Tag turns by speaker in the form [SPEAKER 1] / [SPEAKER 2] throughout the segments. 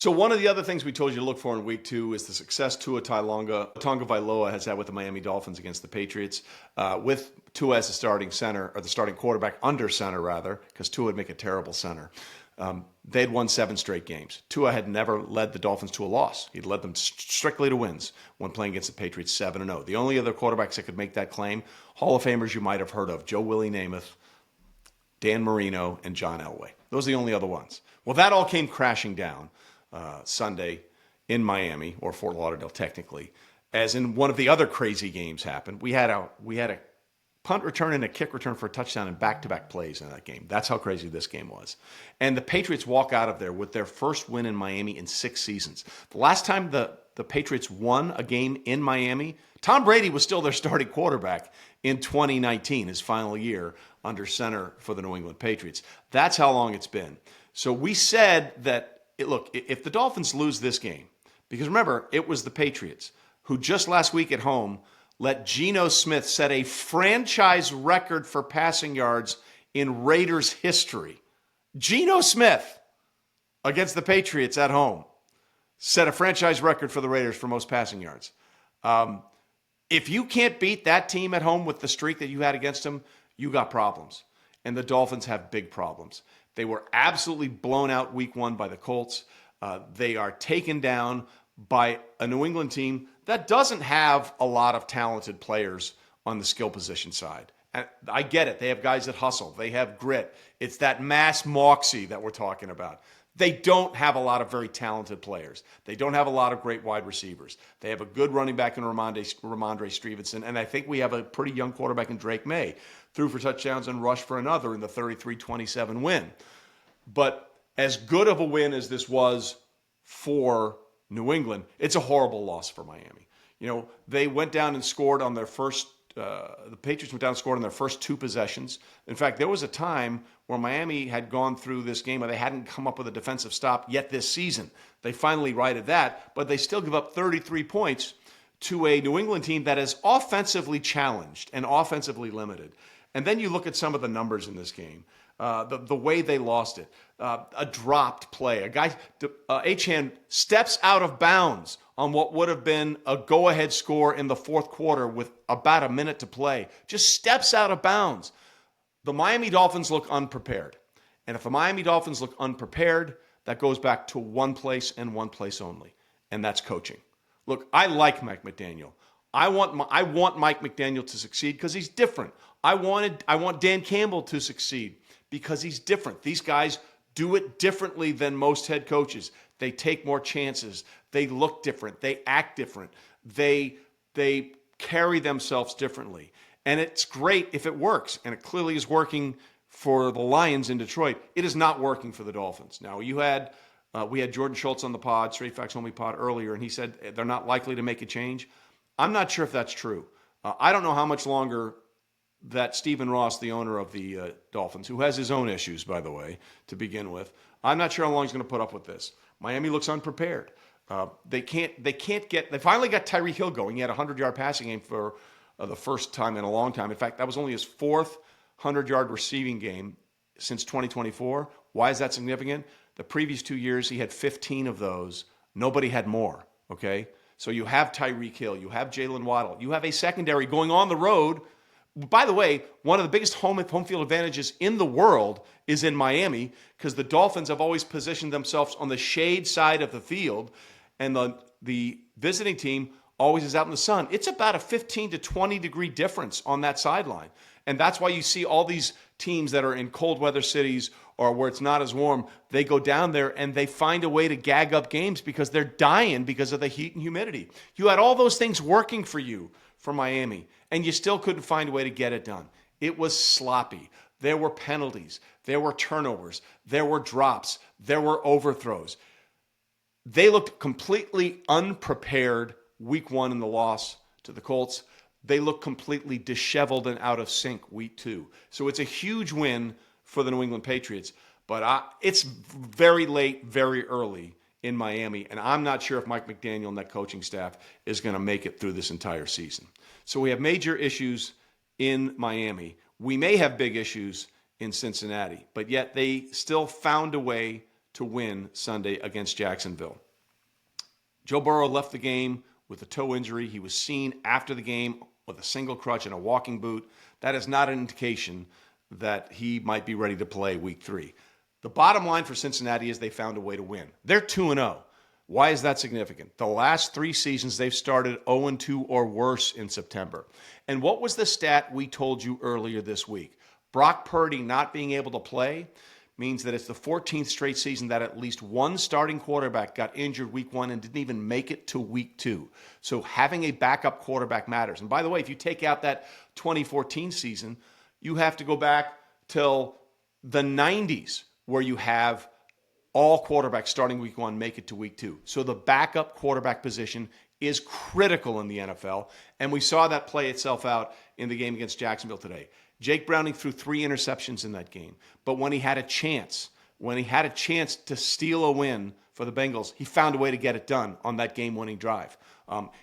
[SPEAKER 1] So one of the other things we told you to look for in week 2 is the success Tua Tagovailoa has had with the Miami Dolphins against the Patriots, with Tua as the starting center, or the starting quarterback under center rather, because Tua would make a terrible center. They'd won 7 straight games. Tua had never led the Dolphins to a loss. He'd led them strictly to wins when playing against the Patriots 7-0. The only other quarterbacks that could make that claim, Hall of Famers you might have heard of, Joe Willie Namath, Dan Marino, and John Elway. Those are the only other ones. Well, that all came crashing down Sunday in Miami, or Fort Lauderdale technically, as in one of the other crazy games happened. We had a punt return and a kick return for a touchdown in back-to-back plays in that game. That's how crazy this game was. And the Patriots walk out of there with their first win in Miami in 6 seasons. The last time the Patriots won a game in Miami, Tom Brady was still their starting quarterback in 2019, his final year under center for the New England Patriots. That's how long it's been. So we said that, look, if the Dolphins lose this game, because remember, it was the Patriots who just last week at home let Geno Smith set a franchise record for passing yards in Raiders history. Geno Smith against the Patriots at home set a franchise record for the Raiders for most passing yards. If you can't beat that team at home with the streak that you had against them, you got problems. And the Dolphins have big problems. They were absolutely blown out week 1 by the Colts. They are taken down by a New England team that doesn't have a lot of talented players on the skill position side. And I get it. They have guys that hustle. They have grit. It's that mass moxie that we're talking about. They don't have a lot of very talented players. They don't have a lot of great wide receivers. They have a good running back in Ramondre Stevenson, and I think we have a pretty young quarterback in Drake Maye. Threw for touchdowns and rushed for another in the 33-27 win. But as good of a win as this was for New England, it's a horrible loss for Miami. You know, they went down and scored on their first the Patriots went down and scored on their first 2 possessions. In fact, there was a time where Miami had gone through this game where they hadn't come up with a defensive stop yet this season. They finally righted that, but they still give up 33 points to a New England team that is offensively challenged and offensively limited. And then you look at some of the numbers in this game. The way they lost it, a dropped play. A guy, Achane, steps out of bounds on what would have been a go-ahead score in the 4th quarter with about a minute to play. Just steps out of bounds. The Miami Dolphins look unprepared. And if the Miami Dolphins look unprepared, that goes back to one place and one place only, and that's coaching. Look, I like Mike McDaniel. I want Mike McDaniel to succeed because he's different. I want Dan Campbell to succeed because he's different. These guys do it differently than most head coaches. They take more chances. They look different. They act different. They carry themselves differently. And it's great if it works. And it clearly is working for the Lions in Detroit. It is not working for the Dolphins. Now, we had Jordan Schultz on the pod, Straight Facts Homie pod earlier, and he said they're not likely to make a change. I'm not sure if that's true. I don't know how much longer that Stephen Ross, the owner of the Dolphins, who has his own issues, by the way, to begin with, I'm not sure how long he's going to put up with this. Miami looks unprepared. They finally got Tyreek Hill going. He had a 100-yard passing game for the first time in a long time. In fact, that was only his 4th 100-yard receiving game since 2024. Why is that significant? The previous 2 years, he had 15 of those. Nobody had more, okay? So you have Tyreek Hill. You have Jalen Waddle. You have a secondary going on the road. By the way, one of the biggest home field advantages in the world is in Miami because the Dolphins have always positioned themselves on the shade side of the field, and the visiting team always is out in the sun. It's about a 15 to 20 degree difference on that sideline. And that's why you see all these teams that are in cold weather cities or where it's not as warm, they go down there and they find a way to gag up games because they're dying because of the heat and humidity. You had all those things working for you for Miami, and you still couldn't find a way to get it done. It was sloppy. There were penalties. There were turnovers. There were drops. There were overthrows. They looked completely unprepared week 1 in the loss to the Colts. They look completely disheveled and out of sync week 2. So it's a huge win for the New England Patriots, but it's very late, very early in Miami, and I'm not sure if Mike McDaniel and that coaching staff is going to make it through this entire season. So we have major issues in Miami. We may have big issues in Cincinnati, but yet they still found a way to win Sunday against Jacksonville. Joe Burrow left the game with a toe injury. He was seen after the game with a single crutch and a walking boot. That is not an indication that he might be ready to play week 3. The bottom line for Cincinnati is they found a way to win. They're 2-0. Why is that significant? The last 3 seasons, they've started 0-2 or worse in September. And what was the stat we told you earlier this week? Brock Purdy not being able to play means that it's the 14th straight season that at least one starting quarterback got injured week 1 and didn't even make it to week 2. So having a backup quarterback matters. And by the way, if you take out that 2014 season, you have to go back till the 90s where you have all quarterbacks starting week 1 make it to week 2. So the backup quarterback position is critical in the NFL, and we saw that play itself out in the game against Jacksonville today. Jake Browning threw 3 interceptions in that game, but when he had a chance to steal a win for the Bengals, he found a way to get it done on that game-winning drive.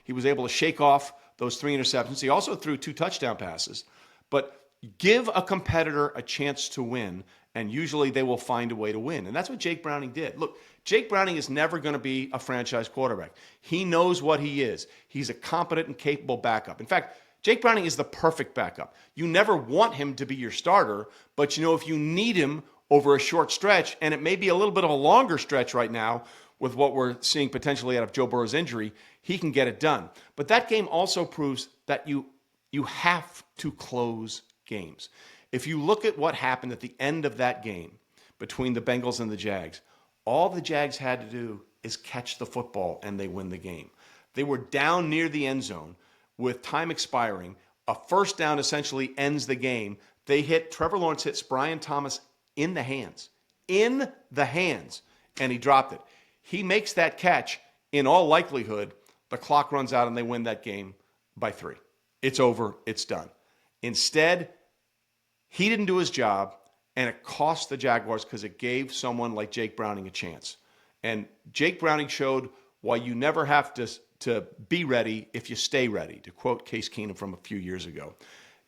[SPEAKER 1] He was able to shake off those 3 interceptions. He also threw 2 touchdown passes, but give a competitor a chance to win, and usually they will find a way to win. And that's what Jake Browning did. Look, Jake Browning is never going to be a franchise quarterback. He knows what he is. He's a competent and capable backup. In fact, Jake Browning is the perfect backup. You never want him to be your starter, but you know if you need him over a short stretch, and it may be a little bit of a longer stretch right now with what we're seeing potentially out of Joe Burrow's injury, he can get it done. But that game also proves that you have to close games. If you look at what happened at the end of that game between the Bengals and the Jags, all the Jags had to do is catch the football and they win the game. They were down near the end zone with time expiring. A first down essentially ends the game. Trevor Lawrence hits Brian Thomas in the hands, and he dropped it. He makes that catch. In all likelihood, the clock runs out and they win that game by 3. It's over. It's done. Instead, he didn't do his job, and it cost the Jaguars because it gave someone like Jake Browning a chance. And Jake Browning showed why you never have to be ready if you stay ready, to quote Case Keenum from a few years ago.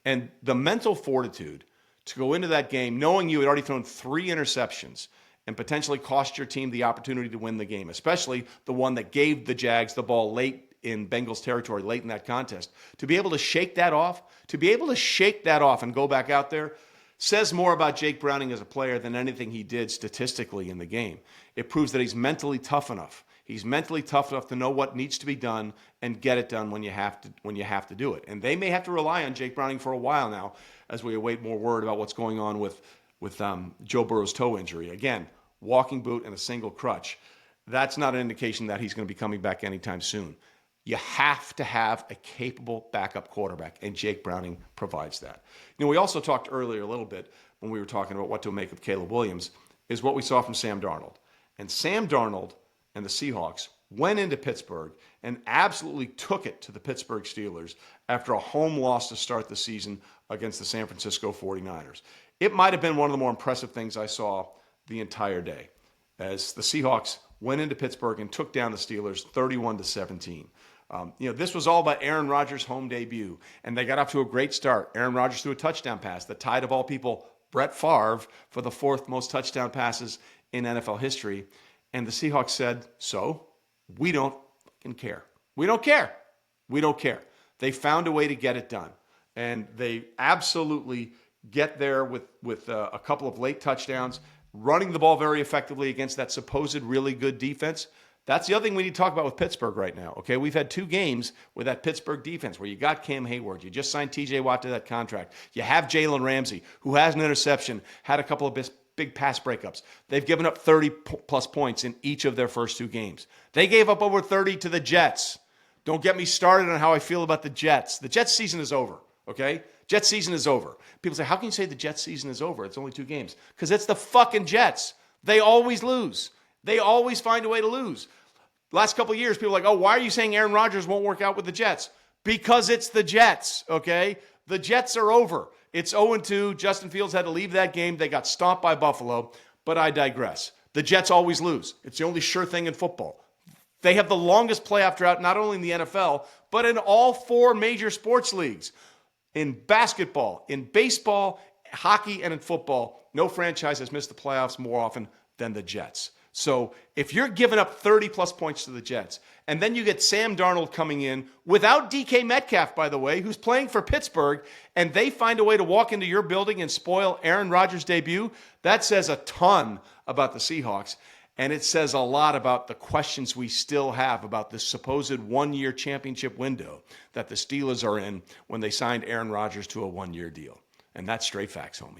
[SPEAKER 1] And the mental fortitude to go into that game knowing you had already thrown 3 interceptions and potentially cost your team the opportunity to win the game, especially the one that gave the Jags the ball late in Bengals territory, late in that contest. To be able to shake that off, and go back out there says more about Jake Browning as a player than anything he did statistically in the game. It proves that he's mentally tough enough. He's mentally tough enough to know what needs to be done and get it done when you have to do it. And they may have to rely on Jake Browning for a while now as we await more word about what's going on with Joe Burrow's toe injury. Again, walking boot and a single crutch. That's not an indication that he's going to be coming back anytime soon. You have to have a capable backup quarterback, and Jake Browning provides that. We also talked earlier a little bit when we were talking about what to make of Caleb Williams, is what we saw from Sam Darnold. And Sam Darnold and the Seahawks went into Pittsburgh and absolutely took it to the Pittsburgh Steelers after a home loss to start the season against the San Francisco 49ers. It might have been one of the more impressive things I saw the entire day, as the Seahawks went into Pittsburgh and took down the Steelers 31-17. This was all about Aaron Rodgers' home debut, and they got off to a great start. Aaron Rodgers threw a touchdown pass, the tide of all people, Brett Favre, for the 4th most touchdown passes in NFL history. And the Seahawks said, so we don't fucking care. We don't care. We don't care. They found a way to get it done. And they absolutely get there with a couple of late touchdowns, running the ball very effectively against that supposed really good defense. That's the other thing we need to talk about with Pittsburgh right now, okay? We've had 2 games with that Pittsburgh defense where you got Cam Hayward. You just signed T.J. Watt to that contract. You have Jalen Ramsey, who has an interception, had a couple of big pass breakups. They've given up 30-plus points in each of their first 2 games. They gave up over 30 to the Jets. Don't get me started on how I feel about the Jets. The Jets season is over, okay? Jets season is over. People say, how can you say the Jets season is over? It's only 2 games. Because it's the fucking Jets. They always lose. They always find a way to lose. Last couple of years, people are like, oh, why are you saying Aaron Rodgers won't work out with the Jets? Because it's the Jets, okay? The Jets are over. It's 0-2. Justin Fields had to leave that game. They got stomped by Buffalo, but I digress. The Jets always lose. It's the only sure thing in football. They have the longest playoff drought, not only in the NFL, but in all 4 major sports leagues. In basketball, in baseball, hockey, and in football, no franchise has missed the playoffs more often than the Jets. So if you're giving up 30-plus points to the Jets, and then you get Sam Darnold coming in without DK Metcalf, by the way, who's playing for Pittsburgh, and they find a way to walk into your building and spoil Aaron Rodgers' debut, that says a ton about the Seahawks. And it says a lot about the questions we still have about this supposed one-year championship window that the Steelers are in when they signed Aaron Rodgers to a one-year deal. And that's straight facts, homie.